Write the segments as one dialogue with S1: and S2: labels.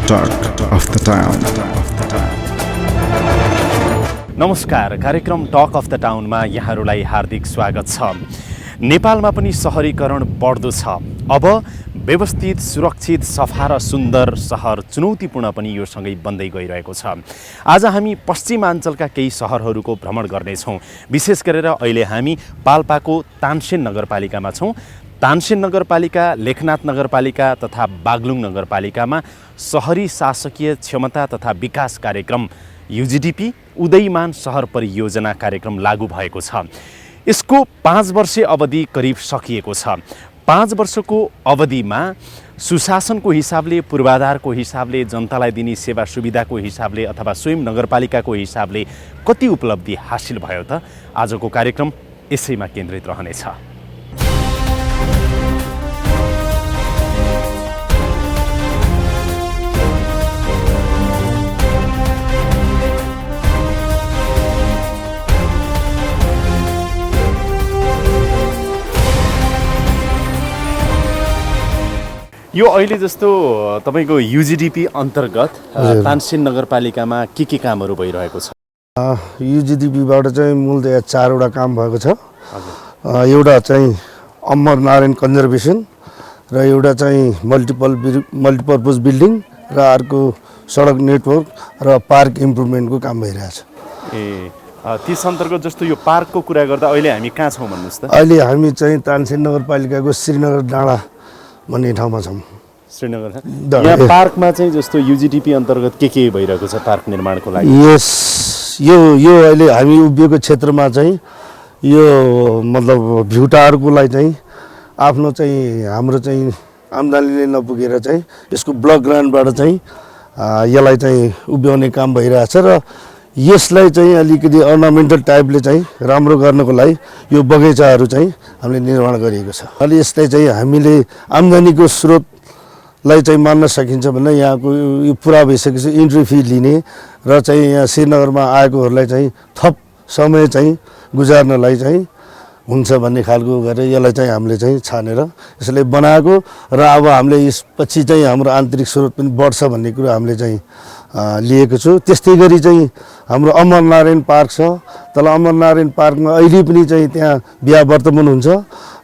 S1: Talk of the Town.
S2: नमस्कार, कार्यक्रम talk of the टाउनमा यहाँहरूलाई हार्दिक स्वागत छ। नेपालमा पनि शहरीकरण बढ्दो छ। अब व्यवस्थित, सुरक्षित, सफा र सुन्दर सहर चुनौतीपूर्ण पनि यो सँगै बन्दै गइरहेको छ। आज हामी पश्चिमाञ्चलका केही सहरहरूको भ्रमण गर्नेछौँ। विशेष गरेर अहिले हामी पाल्पाको तानसेन नगरपालिकामा छौँ। तानसेन नगरपालिका, लेखनाथ नगरपालिका तथा बागलुङ नगरपालिकामा सहरी शासकीय क्षमता तथा विकास कार्यक्रम UGDP उदयमान सहर परियोजना कार्यक्रम लागू भएको छ। यसको 5 वर्षे अवधि करिब सकिएको छ। 5 वर्षको अवधिमा सुशासनको हिसाबले, पूर्वाधारको हिसाबले, जनतालाई दिने सेवा सुविधाको हिसाबले अथवा स्वयं नगरपालिकाको हिसाबले कति उपलब्धि हासिल भयो त? आजको कार्यक्रम यसैमा केन्द्रित रहनेछ। यो अहिले जस्तो तपाईको UGDP अन्तर्गत तानसेन नगरपालिकामा के कामहरू भइरहेको छ?
S3: UGDP बाट चाहिँ मूलतया 4 वटा काम भएको छ। एउटा चाहिँ अमर नारायण कन्जर्भेसन र एउटा चाहिँ मल्टिपर्पज बिल्डिङ र अर्को सडक नेटवर्क र पार्क इम्प्रुभमेन्टको काम भइरहेछ।
S2: त्यस अन्तर्गत जस्तो यो पार्कको कुरा गर्दा अहिले हामी कहाँ छौँ भन्नुस् त?
S3: अहिले हामी चाहिँ तानसेन नगरपालिकाको श्रीनगर डाँडा भन्ने ठाउँमा छौँ।
S2: श्रीनगर यहाँ पार्कमा चाहिँ जस्तो UGDP अन्तर्गत के भइरहेको छ पार्क निर्माणको लागि?
S3: यो अहिले हामी उभिएको क्षेत्रमा चाहिँ यो मतलब भ्यू टावरको लागि चाहिँ आफ्नो चाहिँ हाम्रो चाहिँ आम्दानीले नपुगेर चाहिँ यसको ब्लक ग्रान्टबाट चाहिँ यसलाई चाहिँ उभ्याउने काम भइरहेछ र यसलाई चाहिँ अलिकति अर्नामेन्टल टाइपले चाहिँ राम्रो गर्नको लागि यो बगैँचाहरू चाहिँ हामीले निर्माण गरिएको छ। अहिले यसलाई चाहिँ हामीले आम्दानीको स्रोतलाई चाहिँ मान्न सकिन्छ भने यहाँको यो पुरा भइसकेपछि इन्ट्री फी लिने र चाहिँ यहाँ श्रीनगरमा आएकोहरूलाई चाहिँ थप समय चाहिँ गुजार्नलाई चाहिँ हुन्छ भन्ने खालको गरेर यसलाई चाहिँ हामीले चाहिँ छानेर यसलाई बनाएको र अब हामीले यसपछि चाहिँ हाम्रो आन्तरिक स्रोत पनि बढ्छ भन्ने कुरो हामीले चाहिँ लिएको छु। त्यस्तै गरी चाहिँ हाम्रो अमरनारायण पार्क छ। तल अमरनारायण पार्कमा अहिले पनि चाहिँ त्यहाँ बिहा वर्तमान हुन्छ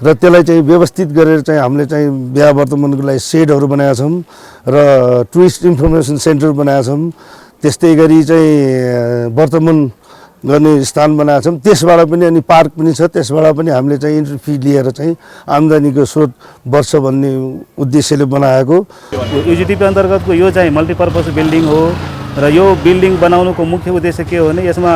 S3: र त्यसलाई चाहिँ व्यवस्थित गरेर चाहिँ हामीले चाहिँ बिहा वर्तमानको लागि सेडहरू बनाएका छौँ र टुरिस्ट इन्फर्मेसन सेन्टर बनाएका छौँ। त्यस्तै गरी चाहिँ वर्तमान गर्ने स्थान बनाएका छौँ। त्यसबाट पनि अनि पार्क पनि छ, त्यसबाट पनि हामीले चाहिँ इन्ट्री फी लिएर चाहिँ आम्दानीको स्रोत बढ्छ भन्ने उद्देश्यले बनाएको।
S4: UGDP अन्तर्गतको यो चाहिँ मल्टिपर्पज बिल्डिङ हो र यो बिल्डिङ बनाउनुको मुख्य उद्देश्य के हो भने यसमा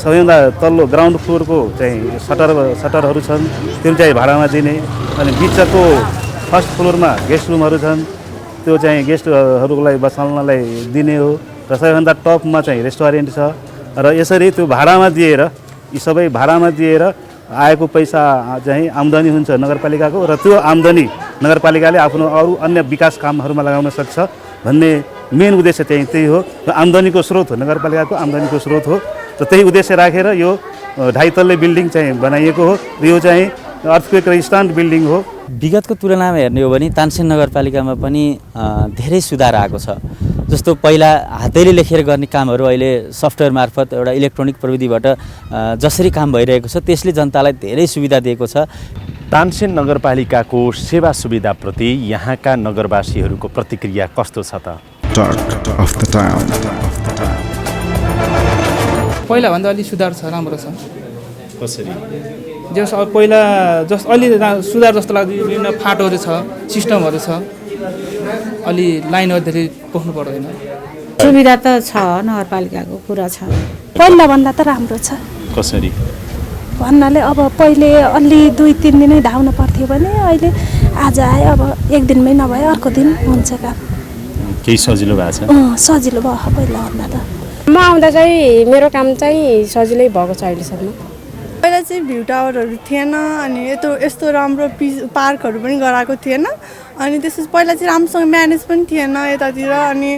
S4: सबैभन्दा तल्लो ग्राउन्ड फ्लोरको चाहिँ सटरहरू छन्, त्यो चाहिँ भाडामा दिने, अनि बिचको फर्स्ट फ्लोरमा गेस्ट रुमहरू छन्, त्यो चाहिँ गेस्टहरूलाई बसाल्नलाई दिने हो र सबैभन्दा टपमा चाहिँ रेस्टुरेन्ट छ र यसरी त्यो भाडामा दिएर यी सबै भाडामा दिएर आएको पैसा चाहिँ आम्दानी हुन्छ नगरपालिकाको र त्यो आम्दानी नगरपालिकाले आफ्नो अरू अन्य विकास कामहरूमा लगाउन सक्छ भन्ने मेन उद्देश्य चाहिँ त्यही हो। र आम्दानीको स्रोत हो, नगरपालिकाको आम्दानीको स्रोत हो। र त्यही उद्देश्य राखेर यो 2.5 तल्ले बिल्डिङ चाहिँ बनाइएको हो। यो चाहिँ अर्थक्वेक रेजिस्ट्यान्ट बिल्डिङ हो।
S5: विगतको तुलनामा हेर्ने हो भने तानसेन नगरपालिकामा पनि धेरै सुधार आएको छ। जस्तो पहिला हातैले लेखेर गर्ने कामहरू अहिले सफ्टवेयर मार्फत एउटा इलेक्ट्रोनिक प्रविधिबाट जसरी काम भइरहेको छ त्यसले जनतालाई धेरै सुविधा दिएको छ।
S2: तानसेन नगरपालिकाको सेवा सुविधाप्रति यहाँका नगरवासीहरूको प्रतिक्रिया कस्तो छ त?
S1: Talk of the Town.
S6: पहिला भन्दा अलि सुधार छ, राम्रो छ।
S2: कसरी?
S6: जस पहिला अलि सुधार जस्तो लाग्छ। विभिन्न फाटोहरू छ, सिस्टमहरू छ, अलि लाइनहरू धेरै पोख्नु पर्दैन।
S7: सुविधा त छ, नगरपालिकाको पुरा छ। पहिला भन्दा त राम्रो छ।
S2: कसरी
S7: भन्नाले अब पहिले अलि 2-3 दिनै धाउनु पर्थ्यो भने अहिले आज आयो, अब एक दिनमै नभए अर्को दिन हुन्छ काम।
S2: केही सजिलो भएको छ?
S7: सजिलो भयो पहिला भन्दा त।
S8: म आउँदा चाहिँ मेरो काम चाहिँ सजिलै भएको छ अहिलेसम्म।
S9: पहिला चाहिँ भ्यू टावरहरू थिएन, अनि यस्तो राम्रो पार्कहरू पनि गराएको थिएन, अनि त्यसपछि पहिला चाहिँ राम्रोसँग म्यानेज पनि थिएन यतातिर। अनि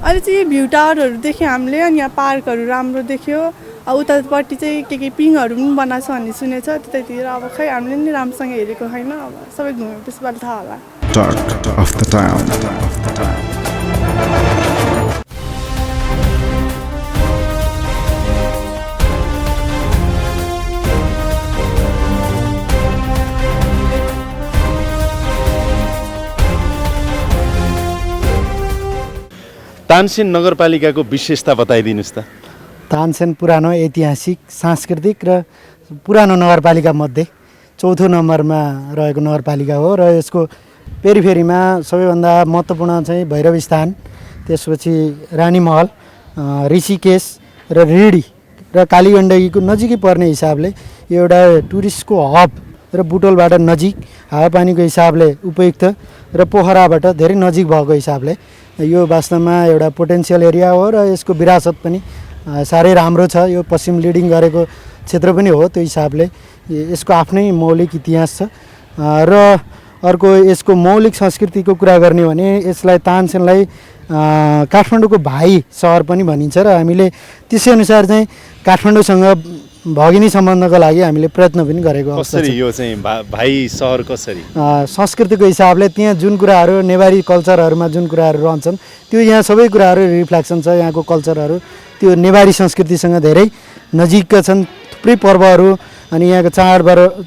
S9: अहिले चाहिँ भ्यू टावरहरू देख्यौँ हामीले, अनि यहाँ पार्कहरू राम्रो देख्यो। उतापट्टि चाहिँ के पिङहरू पनि बनाएको छ भन्ने सुनेछ, त्यतातिर अब खै हामीले नि राम्रोसँग हेरेको छैन। अब सबै घुमेपछि थाहा होला।
S1: Talk of the Town.
S2: Tansen नगरपालिकाको विशेषता बताइदिनुहोस् त।
S10: तानसेन पुरानो ऐतिहासिक सांस्कृतिक र पुरानो नगरपालिका मध्ये चौथो नम्बरमा रहेको नगरपालिका हो र यसको पेरिफेरीमा सबैभन्दा महत्त्वपूर्ण चाहिँ भैरव स्थान, त्यसपछि रानीमहल, ऋषिकेश र रिडी र कालीगण्डकीको नजिकै पर्ने हिसाबले यो एउटा टुरिस्टको हब र बुटोलबाट नजिक, हावापानीको हिसाबले उपयुक्त र पोखराबाट धेरै नजिक भएको हिसाबले यो वास्तवमा एउटा पोटेन्सियल एरिया हो र यसको विरासत पनि साह्रै राम्रो छ। यो पश्चिम लिडिङ गरेको क्षेत्र पनि हो, त्यो हिसाबले यसको आफ्नै मौलिक इतिहास छ। र अर्को यसको मौलिक संस्कृतिको कुरा गर्ने भने यसलाई तानसेनलाई काठमाडौँको भाइ सहर पनि भनिन्छ र हामीले त्यसै अनुसार चाहिँ काठमाडौँसँग भगिनी सम्बन्धको लागि हामीले प्रयत्न पनि गरेको अवस्था छ।
S2: कसरी यो चाहिँ भाइ सहर कसरी?
S10: संस्कृतिको हिसाबले त्यहाँ जुन कुराहरू नेवारी कल्चरहरूमा जुन कुराहरू रहन्छन् त्यो यहाँ सबै कुराहरू रिफ्लेक्सन छ। यहाँको कल्चरहरू त्यो नेवारी संस्कृतिसँग धेरै नजिकका छन्। थुप्रै पर्वहरू अनि यहाँको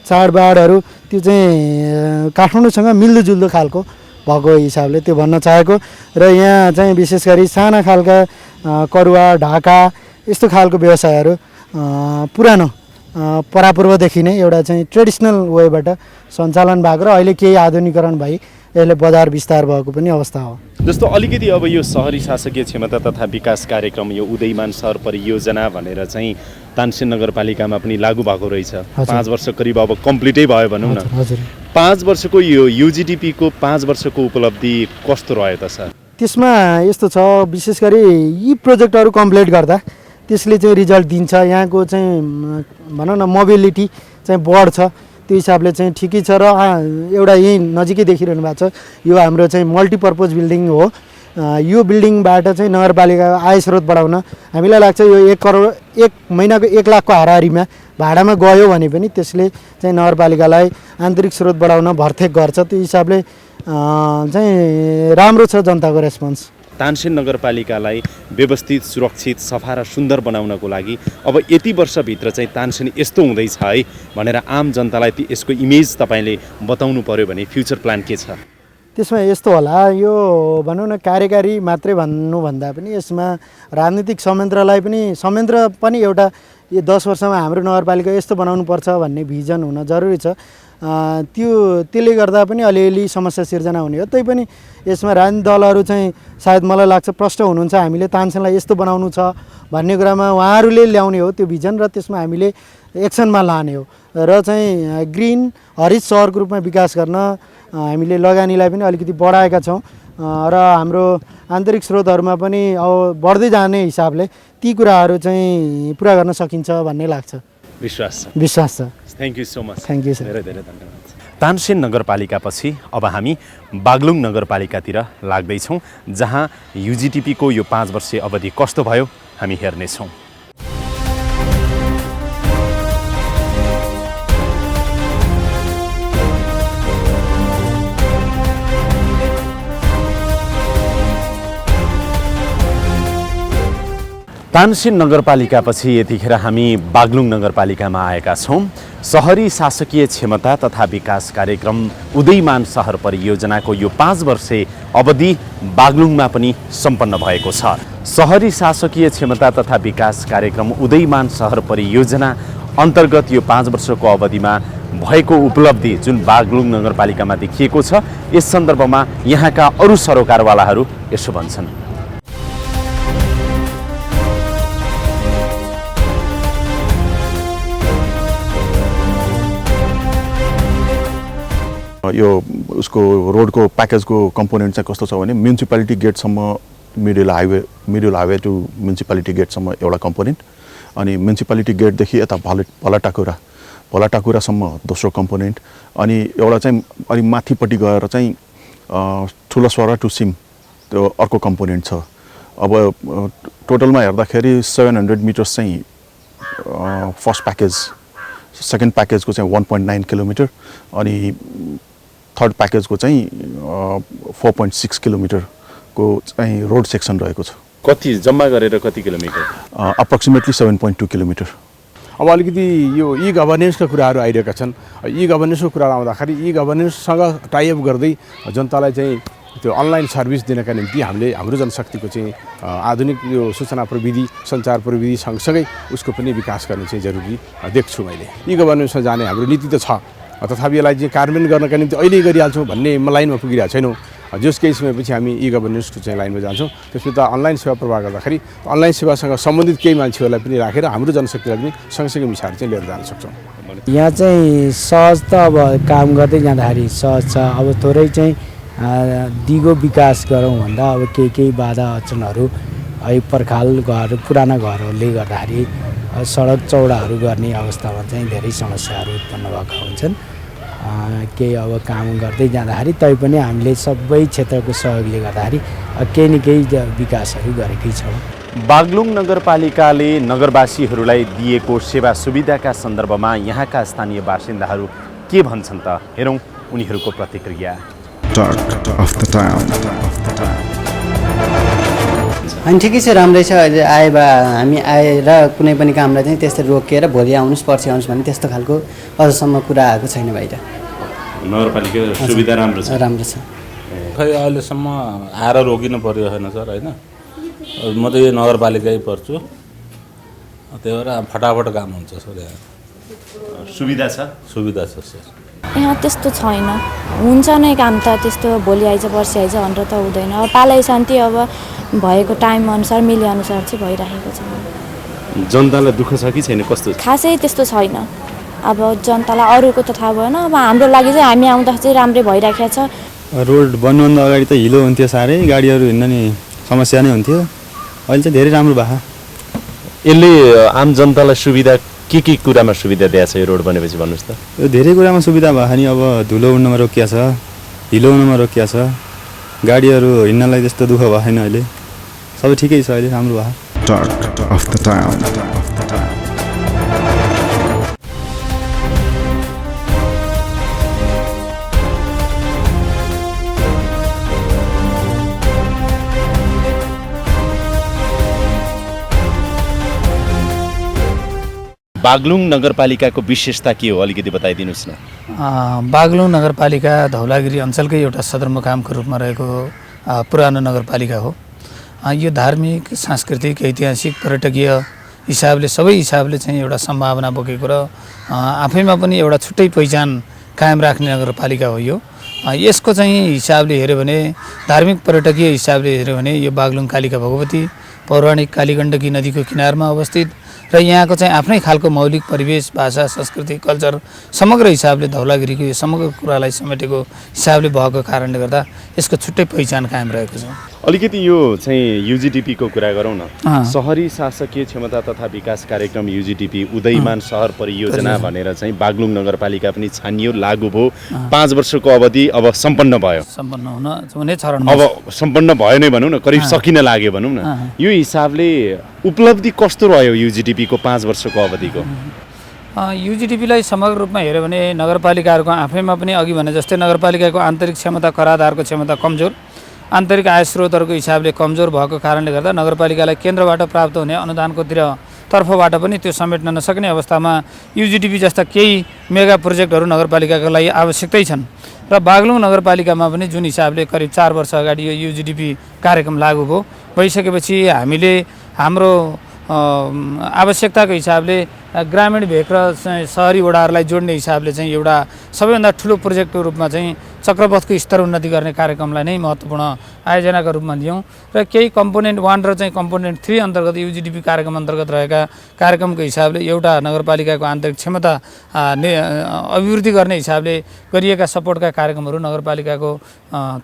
S10: चाडबाडहरू त्यो चाहिँ काठमाडौँसँग मिल्दोजुल्दो खालको भएको हिसाबले त्यो भन्न चाहेको। र यहाँ चाहिँ विशेष गरी साना खालका करुवा, ढाका यस्तो खालको व्यवसायहरू पुरानो परापूर्वदेखि नै एउटा चाहिँ ट्रेडिसनल वेबाट सञ्चालन भएको र अहिले केही आधुनिकरण भई यसले बजार विस्तार भएको पनि अवस्था हो।
S2: जस्तो अलिकति अब यो सहरी शासकीय क्षमता तथा विकास कार्यक्रम यो उदयमान सहर परियोजना भनेर चाहिँ तानसेन नगरपालिकामा पनि लागू भएको रहेछ। 5 वर्ष करिब अब कम्प्लिटै भयो भनौँ न। 5 वर्षको यो युजिडिपीको 5 वर्षको उपलब्धि कस्तो रह्यो त सर?
S10: त्यसमा यस्तो छ, विशेष गरी यी प्रोजेक्टहरू कम्प्लिट गर्दा त्यसले चाहिँ रिजल्ट दिन्छ। यहाँको चाहिँ भनौँ न मोबिलिटी चाहिँ बढ्छ, त्यो हिसाबले चाहिँ ठिकै छ। र एउटा यहीँ नजिकै देखिरहनु भएको छ, यो हाम्रो चाहिँ मल्टिपर्पज बिल्डिङ हो। यो बिल्डिङबाट चाहिँ नगरपालिकाको आय स्रोत बढाउन हामीलाई लाग्छ यो 1 करोड 1 महिनाको 1 लाखको हाराहारीमा भाडामा गयो भने पनि त्यसले चाहिँ नगरपालिकालाई आन्तरिक स्रोत बढाउन भरथेक गर्छ। त्यो हिसाबले चाहिँ राम्रो छ जनताको रेस्पोन्स।
S2: तानसेन नगरपालिकालाई व्यवस्थित, सुरक्षित, सफा र सुन्दर बनाउनको लागि अब यति वर्षभित्र चाहिँ तानसेन यस्तो हुँदैछ है भनेर आम जनतालाई यसको इमेज तपाईँले बताउनु पर्यो भने फ्युचर प्लान के छ?
S10: त्यसमा यस्तो होला, यो भनौँ न कार्यकारी मात्रै भन्नुभन्दा पनि यसमा राजनीतिक संयन्त्र पनि एउटा यो 10 वर्षमा हाम्रो नगरपालिका यस्तो बनाउनुपर्छ भन्ने भिजन हुन जरुरी छ। त्यसले गर्दा पनि अलिअलि समस्या सिर्जना हुने हो। तैपनि यसमा राजनीतिक दलहरू चाहिँ सायद मलाई लाग्छ प्रष्ट हुनुहुन्छ, हामीले तानसेनलाई यस्तो बनाउनु छ भन्ने कुरामा उहाँहरूले ल्याउने हो त्यो भिजन र त्यसमा हामीले एक्सनमा लाने हो। र चाहिँ ग्रिन हरित सहरको रूपमा विकास गर्न हामीले लगानीलाई पनि अलिकति बढाएका छौँ र हाम्रो आन्तरिक स्रोतहरूमा पनि अब बढ्दै जाने हिसाबले ती कुराहरू चाहिँ पुरा गर्न सकिन्छ भन्ने लाग्छ। विश्वास छ।
S2: Thank you so much.
S10: Thank you sir.
S2: धेरै धेरै धन्यवाद। तानसेन नगरपालिकापछि अब हामी बागलुङ नगरपालिकातिर लाग्दैछौँ, जहाँ युजिटिपीको यो 5 वर्षीय अवधि कस्तो भयो हामी हेर्नेछौँ। तानसेन नगरपालिकापछि यतिखेर हामी बागलुङ नगरपालिकामा आएका छौँ। सहरी शासकीय क्षमता तथा विकास कार्यक्रम उदयमान सहर परियोजनाको यो 5 वर्षे अवधि बागलुङमा पनि सम्पन्न भएको छ। सहरी शासकीय क्षमता तथा विकास कार्यक्रम उदयमान सहर परियोजना अन्तर्गत यो 5 वर्षको अवधिमा भएको उपलब्धि जुन बागलुङ नगरपालिकामा देखिएको छ, यस सन्दर्भमा यहाँका अरू सरोकारवालाहरू यसो भन्छन्।
S11: यो उसको रोडको प्याकेजको कम्पोनेन्ट चाहिँ कस्तो छ भने म्युनिसिपालिटी गेटसम्म मिडल हाइवे टु म्युनिसिपालिटी गेटसम्म एउटा कम्पोनेन्ट, अनि म्युनिसिपालिटी गेटदेखि यता भलाटाकुरासम्म दोस्रो कम्पोनेन्ट, अनि एउटा चाहिँ अलिक माथिपट्टि गएर चाहिँ ठुलोसरा टु सिम त्यो अर्को कम्पोनेन्ट छ। अब टोटलमा हेर्दाखेरि 700 मिटर्स चाहिँ फर्स्ट प्याकेज, सेकेन्ड प्याकेजको चाहिँ 1.9 किलोमिटर, अनि थर्ड प्याकेजको चाहिँ 4.6 किलोमिटर को चाहिँ रोड सेक्सन रहेको छ।
S2: कति जम्मा गरेर कति किलोमिटर?
S11: Approximately 7.2 kilometre.
S12: अब अलिकति यो ई गभर्नेन्सका कुराहरू आइरहेका छन्। ई गभर्नेन्सको कुरा आउँदाखेरि ई गभर्नेन्ससँग टाइअप गर्दै जनतालाई चाहिँ त्यो अनलाइन सर्भिस दिनका निम्ति हामीले हाम्रो जनशक्तिको चाहिँ आधुनिक यो सूचना प्रविधि सञ्चार प्रविधि सँगसँगै उसको पनि विकास गर्ने चाहिँ जरुरी देख्छु मैले। ई गभर्नेन्समा जाने हाम्रो नीति त छ, तथापि यसलाई चाहिँ कार्यान्वयन गर्नका निम्ति अहिले गरिहाल्छौँ भन्ने लाइनमा पुगिरहेको छैनौँ। जस केही समयपछि हामी ई गभर्नेन्सको चाहिँ लाइनमा जान्छौँ। त्यसपछि त अनलाइन सेवा प्रवाह गर्दाखेरि अनलाइन सेवासँग सम्बन्धित केही मान्छेहरूलाई पनि राखेर हाम्रो जनशक्तिलाई पनि सँगसँगै मिसाएर चाहिँ लिएर जान सक्छौँ।
S13: यहाँ चाहिँ सहज त अब काम गर्दै जाँदाखेरि सहज छ। अब थोरै चाहिँ दिगो विकास गरौँ भन्दा अब केही बाधा अडचनहरू है पर्खाल घर पुराना घरहरूले गर्दाखेरि सडक चौडाहरू गर्ने अवस्थामा चाहिँ धेरै समस्याहरू उत्पन्न भएका हुन्छन्। केही अब काम गर्दै जाँदाखेरि तैपनि हामीले सबै क्षेत्रको सहयोगले गर्दाखेरि केही न केही विकासहरू गरेकै छौँ।
S2: बागलुङ नगरपालिकाले नगरवासीहरूलाई दिएको सेवा सुविधाका सन्दर्भमा यहाँका स्थानीय बासिन्दाहरू के भन्छन् त हेरौँ उनीहरूको प्रतिक्रिया।
S1: Talk of the Town.
S14: अनि ठिकै छ, राम्रै छ। अहिले आए भए हामी आएर कुनै पनि कामलाई चाहिँ त्यस्तै रोकेर भोलि आउनुहोस् पर्सि आउनुहोस् भन्ने त्यस्तो खालको अझसम्म कुरा आएको छैन बाहिर।
S2: नगरपालिका सुविधा राम्रो छ?
S14: राम्रो छ।
S15: खै अहिलेसम्म आएर रोकिनु पर्यो होइन सर, होइन म त यो नगरपालिकै पर्छु, त्यही भएर फटाफट काम हुन्छ सर। यहाँ
S2: सुविधा छ?
S15: सुविधा छ सर।
S16: यहाँ त्यस्तो छैन, हुन्छ नै काम त त्यस्तो भोलि आइज पर्सि आइज भनेर त हुँदैन। अब पालै शान्ति अब भएको टाइम अनुसार मिले अनुसार चाहिँ भइरहेको छ।
S2: जनतालाई दुःख छ कि छैन, कस्तो?
S16: खासै त्यस्तो छैन। अब जनतालाई अरूको त थाहा भएन, अब हाम्रो लागि चाहिँ हामी आउँदा चाहिँ राम्रै भइराखेको छ।
S17: रोड बन्नुभन्दा अगाडि त हिलो हुन्थ्यो, साह्रै गाडीहरू हिँड्न नि समस्या नै हुन्थ्यो। अहिले चाहिँ धेरै राम्रो भयो।
S2: यसले आम जनतालाई सुविधा के कुरामा सुविधा दिएको छ यो रोड बनेपछि भन्नुहोस् त?
S17: यो धेरै कुरामा सुविधा भयो नि। अब धुलो उड्नमा रोकिया छ, हिलो हुनमा रोकिया छ, गाडीहरू हिँड्नलाई त्यस्तो दुःख भएन। अहिले सबै ठिकै छ, अहिले राम्रो भयो।
S1: Talk of the Town.
S2: Baglung नगरपालिकाको विशेषता के हो अलिकति बताइदिनुहोस् न।
S6: बागलुङ नगरपालिका धौलागिरी अञ्चलकै एउटा सदरमुकामको रूपमा रहेको पुरानो नगरपालिका हो। यो धार्मिक, सांस्कृतिक, ऐतिहासिक, पर्यटकीय हिसाबले सबै हिसाबले चाहिँ एउटा सम्भावना बोकेको र आफैमा पनि एउटा छुट्टै पहिचान कायम राख्ने नगरपालिका हो यो। यसको चाहिँ हिसाबले हेऱ्यो भने धार्मिक पर्यटकीय हिसाबले हेऱ्यो भने यो बागलुङ कालिका भगवती पौराणिक कालीगण्डकी नदीको किनारमा अवस्थित र यहाँको चाहिँ आफ्नै खालको मौलिक परिवेश, भाषा, संस्कृति, कल्चर समग्र हिसाबले धौलागिरीको यो समग्र कुरालाई समेटेको हिसाबले भएको कारणले गर्दा यसको छुट्टै पहिचान कायम रहेको छ।
S2: अलिकति यो चाहिँ युजिडिपीको कुरा गरौँ न। सहरी शासकीय क्षमता तथा विकास कार्यक्रम युजिडिपी उदयमान सहर परियोजना भनेर चाहिँ बागलुङ नगरपालिका पनि छानियो, लागू भयो। 5 वर्षको अवधि अब सम्पन्न भयो।
S6: सम्पन्न हुने चरणमा
S2: अब सम्पन्न भयो नै भनौँ न, करिब सकिन लाग्यो भनौँ न। यो हिसाबले उपलब्धि कस्तो रह्यो युजिडिपीको 5 वर्षको अवधिको?
S6: युजिडिपीलाई समग्र रूपमा हेऱ्यो भने नगरपालिकाहरूको आफैमा पनि अघि भने जस्तै नगरपालिकाको आन्तरिक क्षमता, कराधारको क्षमता कमजोर, आन्तरिक आय स्रोतहरूको हिसाबले कमजोर भएको कारणले गर्दा नगरपालिकालाई केन्द्रबाट प्राप्त हुने अनुदानको तर्फबाट पनि त्यो समेट्न नसक्ने अवस्थामा युजिडिपी जस्ता केही मेगा प्रोजेक्टहरू नगरपालिकाको लागि आवश्यकतै छन्। र बागलुङ नगरपालिकामा पनि जुन हिसाबले करिब 4 वर्ष अगाडि यो युजिडिपी कार्यक्रम लागू भइसकेपछि हामीले हाम्रो आवश्यकताको हिसाबले ग्रामीण भेग र सहरी वडाहरूलाई जोड्ने हिसाबले चाहिँ एउटा सबैभन्दा ठुलो प्रोजेक्टको रूपमा चाहिँ चक्रपथको स्तर उन्नति गर्ने कार्यक्रमलाई नै महत्त्वपूर्ण आयोजनाको रूपमा दियौँ र केही कम्पोनेन्ट 1 र चाहिँ कम्पोनेन्ट 3 अन्तर्गत युजिडिपी कार्यक्रम अन्तर्गत रहेका कार्यक्रमको हिसाबले एउटा नगरपालिकाको आन्तरिक क्षमता अभिवृद्धि गर्ने हिसाबले गरिएका सपोर्टका कार्यक्रमहरू नगरपालिकाको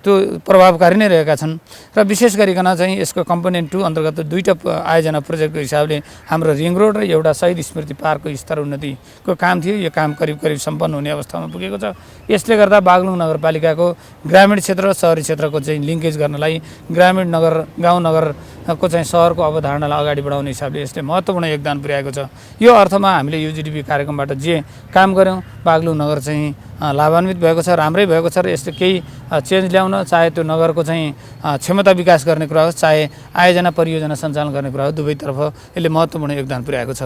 S6: त्यो प्रभावकारी नै रहेका छन्। र विशेष गरिकन चाहिँ यसको कम्पोनेन्ट 2 अन्तर्गत 2टा आयोजना प्रोजेक्टको हिसाबले हाम्रो रिङ रोड र एउटा शहीद स्मृति पार्कको स्तर उन्नतिको काम थियो। यो काम करिब सम्पन्न हुने अवस्थामा पुगेको छ। यसले गर्दा बागलुङ नगरपालिकाको ग्रामीण क्षेत्र र सहरी क्षेत्रको चाहिँ लिङ्केज गर्नलाई ग्रामीण नगर, गाउँ नगर को चाहिँ सहरको अवधारणालाई अगाडि बढाउने हिसाबले यसले महत्त्वपूर्ण योगदान पुर्याएको छ। यो अर्थमा हामीले युजिडिपी कार्यक्रमबाट जे काम गऱ्यौँ बागलुङ नगर चाहिँ लाभान्वित भएको छ, राम्रै भएको छ र यसले केही चेन्ज ल्याउन चाहे त्यो नगरको चाहिँ क्षमता विकास गर्ने कुरा होस् चाहे आयोजना परियोजना सञ्चालन गर्ने कुरा हो दुवैतर्फ यसले महत्त्वपूर्ण योगदान पुर्याएको छ।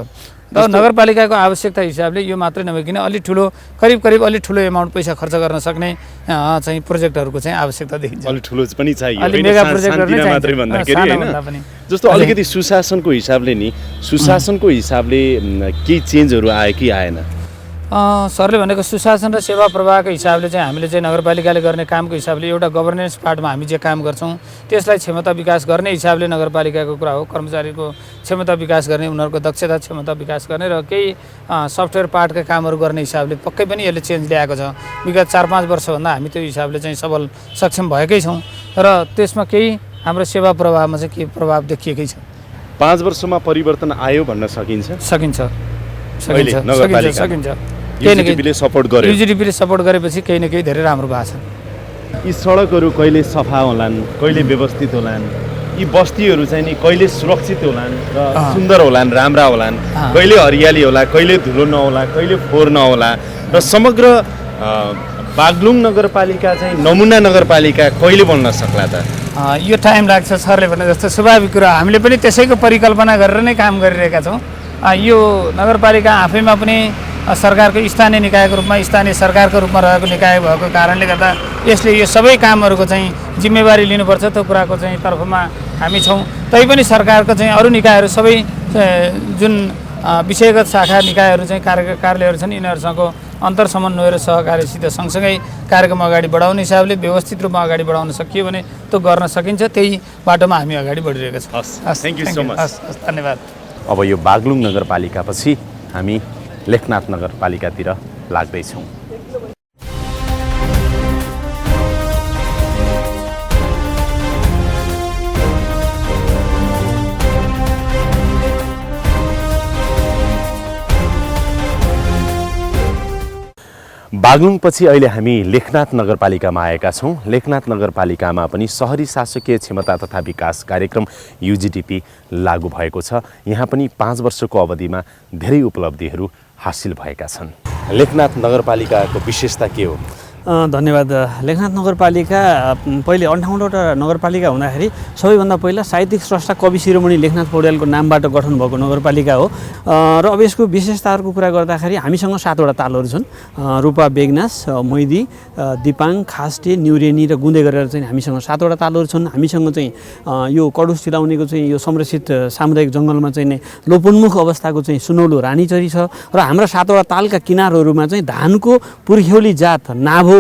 S6: र नगरपालिकाको आवश्यकता हिसाबले यो मात्रै नभइकन अलि ठुलो करिब अलि ठुलो एमाउन्ट पैसा खर्च गर्न सक्ने चाहिँ प्रोजेक्टहरूको चाहिँ आवश्यकता देखिन्छ।
S2: अलि ठुलो पनि चाहियो
S6: अलि मेगा प्रोजेक्टहरू नै
S2: मात्रै भन्दाखेरि हैन। जस्तो अलिकति सुशासनको हिसाबले केही चेन्जहरू आयो कि आएन?
S6: सरले भनेको सुशासन र सेवा प्रवाहको हिसाबले चाहिँ हामीले चाहिँ नगरपालिकाले गर्ने कामको हिसाबले एउटा गभर्नेन्स पार्टमा हामी जे काम गर्छौँ त्यसलाई क्षमता विकास गर्ने हिसाबले नगरपालिकाको कुरा हो। कर्मचारीको क्षमता विकास गर्ने, उनीहरूको दक्षता क्षमता विकास गर्ने र केही सफ्टवेयर पार्टका कामहरू गर्ने हिसाबले पक्कै पनि यसले चेन्ज ल्याएको छ। विगत 4-5 वर्षभन्दा हामी त्यो हिसाबले चाहिँ सबल सक्षम भएकै छौँ र त्यसमा केही हाम्रो सेवा प्रवाहमा चाहिँ के प्रभाव देखिएकै छ।
S2: 5 वर्षमा परिवर्तन आयो भन्न सकिन्छ?
S6: सकिन्छ।
S2: युजिडिपीले सपोर्ट गर्यो।
S6: युजिडिपीले सपोर्ट गरेपछि केही न केही धेरै राम्रो भएको छ।
S2: यी सडकहरू कहिले सफा होलान्, कहिले व्यवस्थित होलान्, यी बस्तीहरू चाहिँ नि कहिले सुरक्षित होलान् र सुन्दर होलान्, राम्रा होलान्, कहिले हरियाली होला, कहिले धुलो नहोला, कहिले फोहोर नहोला र समग्र बागलुङ नगरपालिका चाहिँ नमुना नगरपालिका कहिले बन्न सक्ला त?
S6: यो टाइम लाग्छ सरले भने जस्तो स्वाभाविक कुरा। हामीले पनि त्यसैको परिकल्पना गरेर नै काम गरिरहेका छौँ। यो नगरपालिका आफैमा पनि सरकारको स्थानीय निकायको रूपमा स्थानीय सरकारको रूपमा रहेको निकाय भएको कारणले गर्दा यसले यो सबै कामहरूको चाहिँ जिम्मेवारी लिनुपर्छ। त्यो कुराको चाहिँ तर्फमा हामी छौँ। तैपनि सरकारको चाहिँ अरू निकायहरू सबै जुन विषयगत शाखा निकायहरू चाहिँ कार्यालयहरू छन् यिनीहरूसँगको अन्तर समन्वय र सहकार्यसित सँगसँगै कार्यक्रम अगाडि बढाउने हिसाबले व्यवस्थित रूपमा अगाडि बढाउन सकियो भने त्यो गर्न सकिन्छ। त्यही बाटोमा हामी अगाडि बढिरहेका छौँ।
S2: Thank you so much.
S6: धन्यवाद।
S2: अब यो बागलुङ नगरपालिकापछि हामी लेखनाथ नगरपालिकातिर लाग्दैछौँ। बागलुङपछि अहिले हामी लेखनाथ नगरपालिकामा आएका छौँ। लेखनाथ नगरपालिकामा पनि शहरी शासकीय क्षमता तथा विकास कार्यक्रम युजिडिपी लागू भएको छ। यहाँ पनि 5 वर्षको अवधिमा धेरै उपलब्धिहरू हासिल भएका छन्। लेखनाथ नगरपालिकाको विशेषता के हो?
S18: धन्यवाद। लेखनाथ नगरपालिका पहिले 58वटा नगरपालिका हुँदाखेरि सबैभन्दा पहिला साहित्यिक स्रष्टा कवि शिरोमणि लेखनाथ पौड्यालको नामबाट गठन भएको नगरपालिका हो। र अब यसको विशेषताहरूको कुरा गर्दाखेरि हामीसँग 7वटा तालहरू छन्। रूपा, बेगनास, मैदी, दिपाङ, खास्टे, न्युरेनी र गुन्दे गरेर चाहिँ हामीसँग 7वटा तालहरू छन्। हामीसँग चाहिँ यो कडुस चिलाउनेको चाहिँ यो संरक्षित सामुदायिक जङ्गलमा चाहिँ नै लोपोन्मुख अवस्थाको चाहिँ सुनौलो रानीचरी छ र हाम्रा 7वटा तालका किनारहरूमा चाहिँ धानको पुर्ख्यौली जात नाभो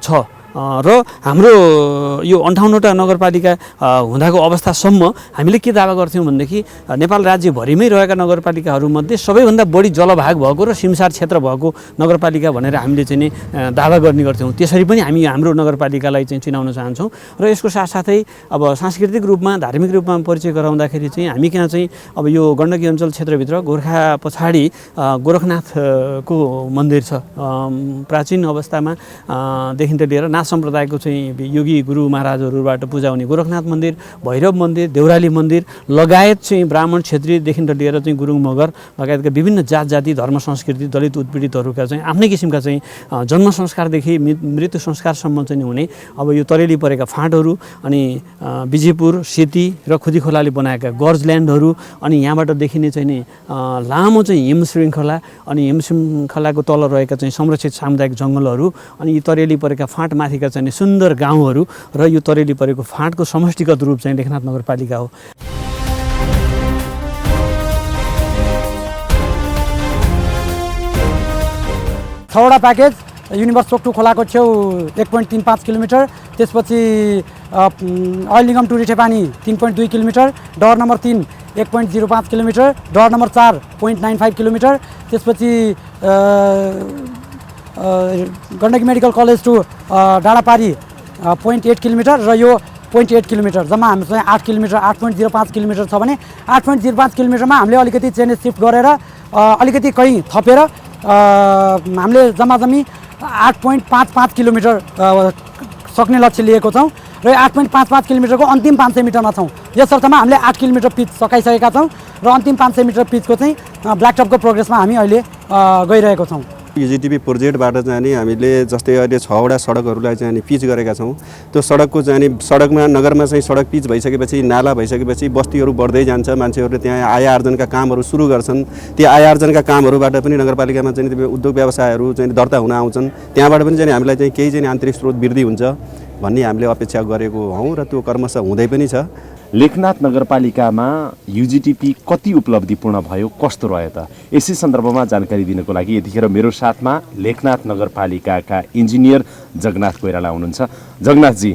S18: छ र हाम्रो यो 58वटा नगरपालिका हुँदाको अवस्थासम्म हामीले के दावा गर्थ्यौँ भनेदेखि नेपाल राज्यभरिमै रहेका नगरपालिकाहरूमध्ये सबैभन्दा बढी जलभाग भएको र सिमसार क्षेत्र भएको नगरपालिका भनेर हामीले चाहिँ नि दावा गर्ने गर्थ्यौँ। त्यसरी पनि हामी हाम्रो नगरपालिकालाई चाहिँ चिनाउन चाहन्छौँ। र यसको साथसाथै अब सांस्कृतिक रूपमा धार्मिक रूपमा परिचय गराउँदाखेरि चाहिँ हामी कहाँ चाहिँ अब यो गण्डकी अञ्चल क्षेत्रभित्र गोर्खा पछाडि गोरखनाथको मन्दिर छ। प्राचीन अवस्थामा देखि लिएर नाथ सम्प्रदायको चाहिँ योगी गुरु महाराजहरूबाट पूजा हुने गोरखनाथ मन्दिर, भैरव मन्दिर, देउराली मन्दिर लगायत चाहिँ ब्राह्मण क्षेत्रीदेखि लिएर चाहिँ गुरुङ मगर लगायतका विभिन्न जात जाति धर्म संस्कृति दलित उत्पीडितहरूका चाहिँ आफ्नै किसिमका चाहिँ जन्म संस्कारदेखि मृत्यु संस्कारसम्म चाहिँ हुने अब यो तरेली परेका फाँटहरू अनि विजयपुर, सेती र खुदी खोलाले बनाएका गर्जल्यान्डहरू अनि यहाँबाट देखिने चाहिँ नि लामो चाहिँ हिम श्रृङ्खला अनि हिम श्रृङ्खलाको तल रहेका चाहिँ संरक्षित सामुदायिक जङ्गलहरू अनि यी तरेली परेका फाँट माथिका चाहिँ सुन्दर गाउँहरू र यो तरेली परेको फाँटको समष्टिगत रूप चाहिँ लेखनाथ नगरपालिका हो।
S19: छवटा प्याकेज युनिभर्स चोकटु खोलाको छेउ 1.35 किलोमिटर, त्यसपछि oil Nigam to Rithepani 3.2 kilometre, डर नम्बर 3 1.05 किलोमिटर, डर नम्बर 4 0.95 किलोमिटर, त्यसपछि Gandaki medical college to Dandapari 0.8 kilometre र यो 0.8 किलोमिटर जम्मा हामीसँग 8 किलोमिटर 8.05 किलोमिटर छ भने 8.05 किलोमिटरमा हामीले अलिकति चेन्ज सिफ्ट गरेर अलिकति कहीँ थपेर हामीले जम्मा 8.55 किलोमिटर सक्ने लक्ष्य लिएको छौँ र 8.55 किलोमिटरको अन्तिम 500 मिटरमा छौँ। यस अर्थमा हामीले 8 किलोमिटर पिच सकाइसकेका छौँ र अन्तिम 500 मिटर पिचको चाहिँ ब्ल्याकटपको प्रोग्रेसमा हामी अहिले गइरहेको छौँ।
S20: युजिटिपी प्रोजेक्टबाट चाहिँ नि हामीले जस्तै अहिले 6वटा सडकहरूलाई चाहिँ नि पिच गरेका छौँ। त्यो सडकको चाहिँ नि सडकमा नगरमा चाहिँ सडक पिच भइसकेपछि नाला भइसकेपछि बस्तीहरू बढ्दै जान्छ, मान्छेहरूले त्यहाँ आय आर्जनका कामहरू सुरु गर्छन्। त्यो आय आर्जनका कामहरूबाट पनि नगरपालिकामा चाहिँ उद्योग व्यवसायहरू चाहिँ दर्ता हुन आउँछन्। त्यहाँबाट पनि चाहिँ हामीलाई चाहिँ केही चाहिँ आन्तरिक स्रोत वृद्धि हुन्छ भन्ने हामीले अपेक्षा गरेको हौँ र त्यो क्रमशः हुँदै पनि छ।
S2: लेखनाथ नगरपालिकामा युजिटिपी कति उपलब्धिपूर्ण भयो, कस्तो रह्यो त? यसै सन्दर्भमा जानकारी दिनको लागि यतिखेर मेरो साथमा लेखनाथ नगरपालिकाका इन्जिनियर जगन्नाथ कोइराला हुनुहुन्छ। जगन्नाथजी,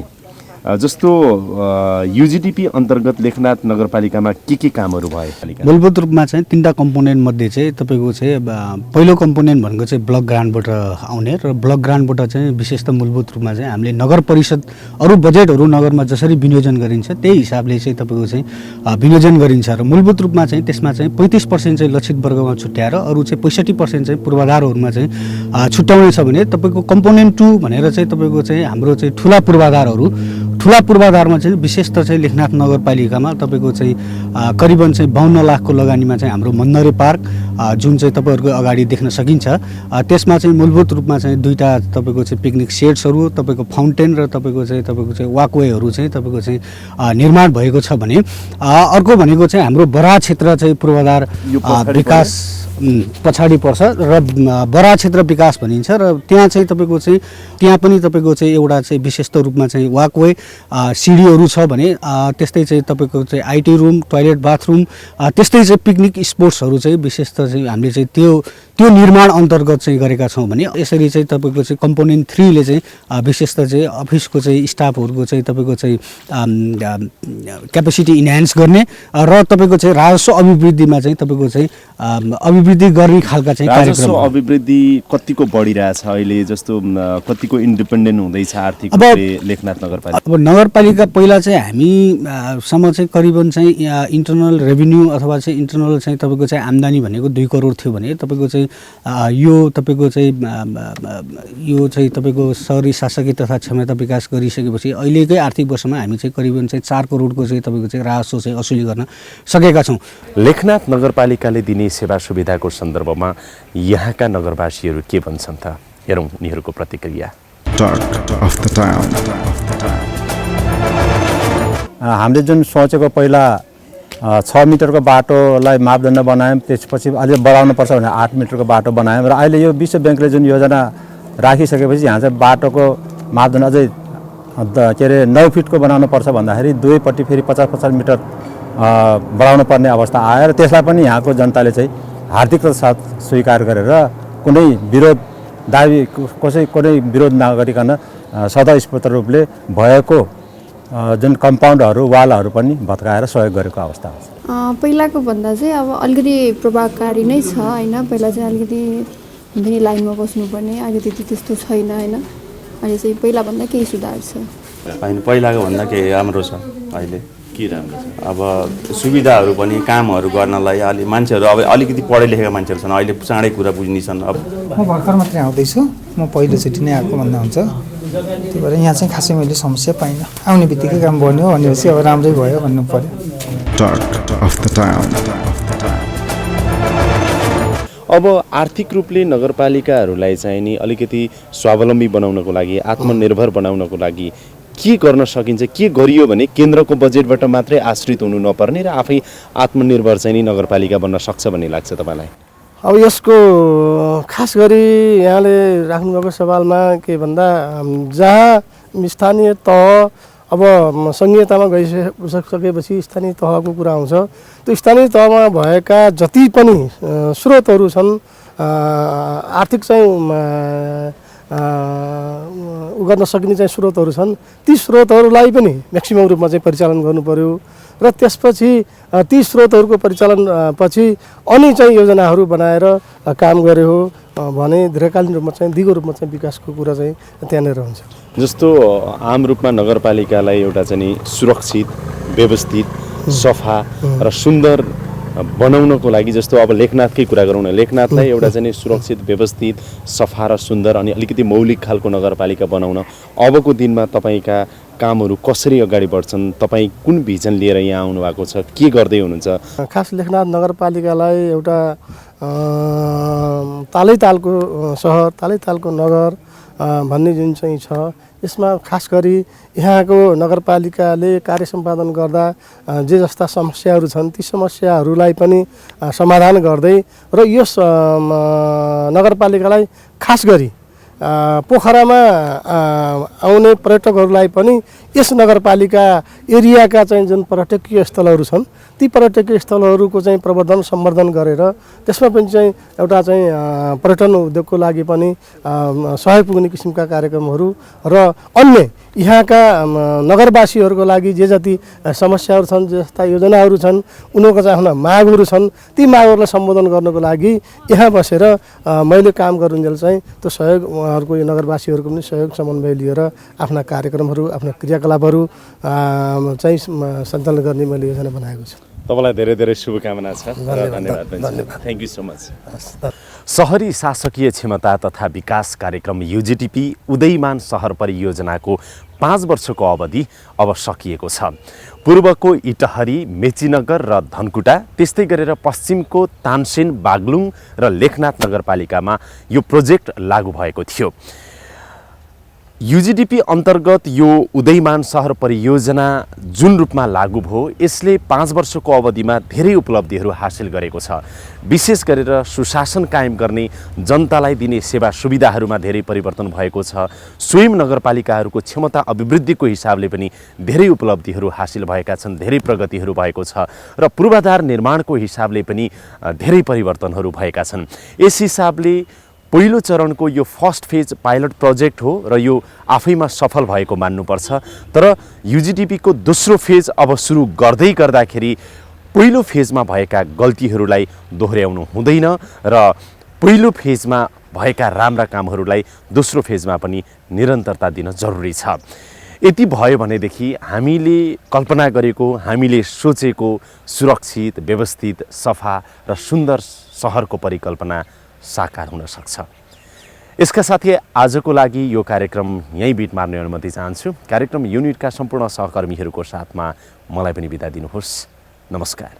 S2: जस्तो युजिटिपी अन्तर्गत लेखनाथ नगरपालिकामा के कामहरू भए?
S21: मूलभूत रूपमा चाहिँ 3टा कम्पोनेन्ट मध्ये चाहिँ तपाईँको चाहिँ पहिलो कम्पोनेन्ट भनेको चाहिँ ब्लक ग्रान्टबाट आउने र ब्लक ग्रान्टबाट चाहिँ विशेष त मूलभूत रूपमा चाहिँ हामीले नगर परिषद अरू बजेटहरू नगरमा जसरी विनियोजन गरिन्छ त्यही हिसाबले चाहिँ तपाईँको चाहिँ विनियोजन गरिन्छ र मूलभूत रूपमा चाहिँ त्यसमा चाहिँ 35% चाहिँ लक्षित वर्गमा छुट्याएर अरू चाहिँ 65% चाहिँ पूर्वाधारहरूमा चाहिँ छुट्याउने छ भने तपाईँको कम्पोनेन्ट 2 भनेर चाहिँ तपाईँको चाहिँ हाम्रो चाहिँ ठुला पूर्वाधारमा चाहिँ विशेष त चाहिँ लेखनाथ नगरपालिकामा तपाईँको चाहिँ करिबन चाहिँ 52 लाखको लगानीमा चाहिँ हाम्रो मन्नरे पार्क जुन चाहिँ तपाईँहरूको अगाडि देख्न सकिन्छ। त्यसमा चाहिँ मूलभूत रूपमा चाहिँ 2टा तपाईँको चाहिँ पिकनिक सेट्सहरू, तपाईँको फाउन्टेन र तपाईँको चाहिँ वाकवेहरू चाहिँ तपाईँको चाहिँ निर्माण भएको छ भने अर्को भनेको चाहिँ हाम्रो बराह क्षेत्र चाहिँ पूर्वाधार विकास पछाडि पर्छ र बराह क्षेत्र विकास भनिन्छ र त्यहाँ चाहिँ तपाईँको चाहिँ त्यहाँ पनि तपाईँको चाहिँ एउटा चाहिँ विशेष रूपमा चाहिँ वाकवे सिडीहरू छ भने त्यस्तै चाहिँ तपाईँको चाहिँ आइटी रुम, टोयलेट, बाथरुम, त्यस्तै चाहिँ पिकनिक स्पोट्सहरू चाहिँ विशेष त चाहिँ हामीले चाहिँ त्यो निर्माण अन्तर्गत चाहिँ गरेका छौँ भने यसरी चाहिँ तपाईँको चाहिँ कम्पोनेन्ट 3 ले चाहिँ विशेष त चाहिँ अफिसको चाहिँ स्टाफहरूको चाहिँ तपाईँको चाहिँ क्यापेसिटी इन्हान्स गर्ने र तपाईँको चाहिँ राजस्व अभिवृद्धिमा चाहिँ तपाईँको चाहिँ अभिवृद्धि गर्ने खालका चाहिँ कार्यक्रम।
S2: अभिवृद्धि कतिको बढिरहेछ अहिले, जस्तो कतिको इन्डिपेन्डेन्ट हुँदैछ आर्थिक रूपले लेखनाथ नगरपालिका?
S21: अब नगरपालिका पहिला चाहिँ हामीसम्म चाहिँ करिबन चाहिँ इन्टरनल रेभिन्यू अथवा चाहिँ इन्टरनल चाहिँ तपाईँको चाहिँ आम्दानी भनेको 2 करोड थियो भने तपाईँको चाहिँ यो तपाईँको तपाईँको शहरी शासकीय तथा क्षमता विकास गरिसकेपछि अहिलेकै आर्थिक वर्षमा हामी चाहिँ करिबन चाहिँ 4 करोडको चाहिँ तपाईँको चाहिँ राजस्व चाहिँ असुली गर्न सकेका छौँ।
S2: लेखनाथ नगरपालिकाले दिने सेवा सुविधाको सन्दर्भमा यहाँका नगरवासीहरू के भन्छन् त? हेरौँ उनीहरूको प्रतिक्रिया।
S22: हामीले जुन सोचेको पहिला 6 मिटरको बाटोलाई मापदण्ड बनायौँ, त्यसपछि अझै बढाउनुपर्छ भने 8 मिटरको बाटो बनायौँ र अहिले यो विश्व ब्याङ्कले जुन योजना राखिसकेपछि यहाँ चाहिँ बाटोको मापदण्ड अझै के अरे 9 फिटको बनाउनु पर्छ भन्दाखेरि दुवैपट्टि फेरि 50-50 मिटर बढाउनु पर्ने अवस्था आयो र त्यसलाई पनि यहाँको जनताले चाहिँ हार्दिकता साथ स्वीकार गरेर कुनै विरोध दाबी कुनै विरोध नगरिकन स्वतःस्फूर्त रूपले भएको जुन कम्पाउन्डहरू वालहरू पनि भत्काएर सहयोग गरेको अवस्था छ।
S23: पहिलाको भन्दा चाहिँ अब अलिकति प्रभावकारी नै छ होइन। पहिला चाहिँ अलिकति हुन्छ नि लाइनमा बस्नुपर्ने, अहिले त्यति त्यस्तो छैन होइन। अहिले चाहिँ पहिलाभन्दा केही सुधार छ।
S24: होइन, पहिलाको भन्दा केही राम्रो छ। अहिले के राम्रो छ अब सुविधाहरू पनि कामहरू गर्नलाई अलि मान्छेहरू अब अलिकति पढे लेखेका मान्छेहरू छन्, अहिले चाँडै कुरा बुझ्ने छन्। अब
S25: म भर्खर मात्रै आउँदैछु, म पहिलोचोटि नै आएको भन्दा हुन्छ, त्यही भएर यहाँ चाहिँ खासै मैले समस्या पाइनँ। आउने बित्तिकै काम बन्यो भनेपछि अब राम्रै भयो भन्नु पर्यो।
S2: अब आर्थिक रूपले नगरपालिकाहरूलाई चाहिँ नि अलिकति स्वावलम्बी बनाउनको लागि, आत्मनिर्भर बनाउनको लागि के गर्न सकिन्छ? के गरियो भने केन्द्रको बजेटबाट मात्रै आश्रित हुनु नपर्ने र आफै आत्मनिर्भर चाहिँ नि नगरपालिका बन्न सक्छ भन्ने लाग्छ तपाईँलाई?
S26: अब यसको खास गरी यहाँले राख्नुभएको सवालमा के भन्दा जहाँ स्थानीय तह अब सङ्घीयतामा गइसकेपछि स्थानीय तहको कुरा आउँछ। त्यो स्थानीय तहमा भएका जति पनि स्रोतहरू छन्, आर्थिक चाहिँ गर्न सकिने चाहिँ स्रोतहरू छन्, ती स्रोतहरूलाई पनि म्याक्सिमम रूपमा चाहिँ परिचालन गर्नु पर्यो र त्यसपछि ती स्रोतहरूको परिचालन पछि अनि चाहिँ योजनाहरू बनाएर काम गरे हो भने दीर्घकालीन रूपमा चाहिँ दिगो रूपमा चाहिँ विकासको कुरा चाहिँ त्यहाँनिर हुन्छ।
S2: जस्तो आम रूपमा नगरपालिकालाई एउटा चाहिँ सुरक्षित, व्यवस्थित, सफा र सुन्दर बनाउनको लागि, जस्तो अब लेखनाथकै कुरा गरौँ न, लेखनाथलाई एउटा चाहिँ सुरक्षित, व्यवस्थित, सफा र सुन्दर अनि अलिकति मौलिक खालको नगरपालिका बनाउन अबको दिनमा तपाईँका कामहरू कसरी अगाडि बढ्छन्? तपाईँ कुन भिजन लिएर यहाँ आउनुभएको छ? के गर्दै हुनुहुन्छ?
S26: खास लेखनाथ नगरपालिकालाई एउटा तालैतालको सहर, तालैतालको नगर भन्ने जुन चाहिँ छ, यसमा खास गरी यहाँको नगरपालिकाले कार्य सम्पादन गर्दा जे जस्ता समस्याहरू छन् ती समस्याहरूलाई पनि समाधान गर्दै र यस नगरपालिकालाई खास गरी पोखरामा आउने पर्यटकहरूलाई पनि यस नगरपालिका एरियाका चाहिँ जुन पर्यटकीय स्थलहरू छन् ती पर्यटकीय स्थलहरूको चाहिँ प्रवर्धन सम्वर्धन गरेर त्यसमा पनि चाहिँ एउटा चाहिँ पर्यटन उद्योगको लागि पनि सहयोग पुग्ने किसिमका कार्यक्रमहरू र अन्य यहाँका नगरवासीहरूको लागि जे जति समस्याहरू छन्, जे जस्ता योजनाहरू छन्, उनीहरूको चाहिँ आफ्ना मागहरू छन्, ती मागहरूलाई सम्बोधन गर्नको लागि यहाँ बसेर मैले काम गरुन्जेल चाहिँ त्यो सहयोग उहाँहरूको यो नगरवासीहरूको पनि सहयोग समन्वय लिएर आफ्ना कार्यक्रमहरू, आफ्ना क्रियाकलापहरू चाहिँ सञ्चालन गर्ने मैले योजना बनाएको छु।
S2: तपाईँलाई धेरै धेरै शुभकामना छ। धन्यवाद। Thank you so much. सहरी शासकीय क्षमता तथा विकास कार्यक्रम युजिटिपी उदयमान सहर परियोजनाको 5 वर्षको अवधि अब सकिएको छ। पूर्वको इटहरी, मेचीनगर र धनकुटा, त्यस्तै गरेर पश्चिमको तानसेन, बागलुङ र लेखनाथ नगरपालिकामा यो प्रोजेक्ट लागू भएको थियो। युजिडिपी अन्तर्गत यो उदयमान सहर परियोजना जुन रूपमा लागू भयो यसले 5 वर्षको अवधिमा धेरै उपलब्धिहरू हासिल गरेको छ। विशेष गरेर सुशासन कायम गर्ने, जनतालाई दिने सेवा सुविधाहरूमा धेरै परिवर्तन भएको छ। स्वयं नगरपालिकाहरूको क्षमता अभिवृद्धिको हिसाबले पनि धेरै उपलब्धिहरू हासिल भएका छन्, धेरै प्रगतिहरू भएको छ र पूर्वाधार निर्माणको हिसाबले पनि धेरै परिवर्तनहरू भएका छन्। यस हिसाबले पहिलो चरणको यो फर्स्ट फेज पाइलट प्रोजेक्ट हो र यो आफैमा सफल भएको मान्नुपर्छ। तर युजिटिपीको दोस्रो फेज अब सुरु गर्दाखेरि पहिलो फेजमा भएका गल्तीहरूलाई दोहोऱ्याउनु हुँदैन र पहिलो फेजमा भएका राम्रा कामहरूलाई दोस्रो फेजमा पनि निरन्तरता दिन जरुरी छ। यति भयो भनेदेखि हामीले कल्पना गरेको, हामीले सोचेको सुरक्षित, व्यवस्थित, सफा र सुन्दर सहरको परिकल्पना साकार हुन सक्छ। यसका साथै आजको लागि यो कार्यक्रम यहीँ बिट मार्ने अनुमति चाहन्छु। कार्यक्रम युनिटका सम्पूर्ण सहकर्मीहरूको साथमा मलाई पनि बिदा दिनुहोस्। नमस्कार।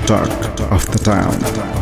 S1: Talk of the Town.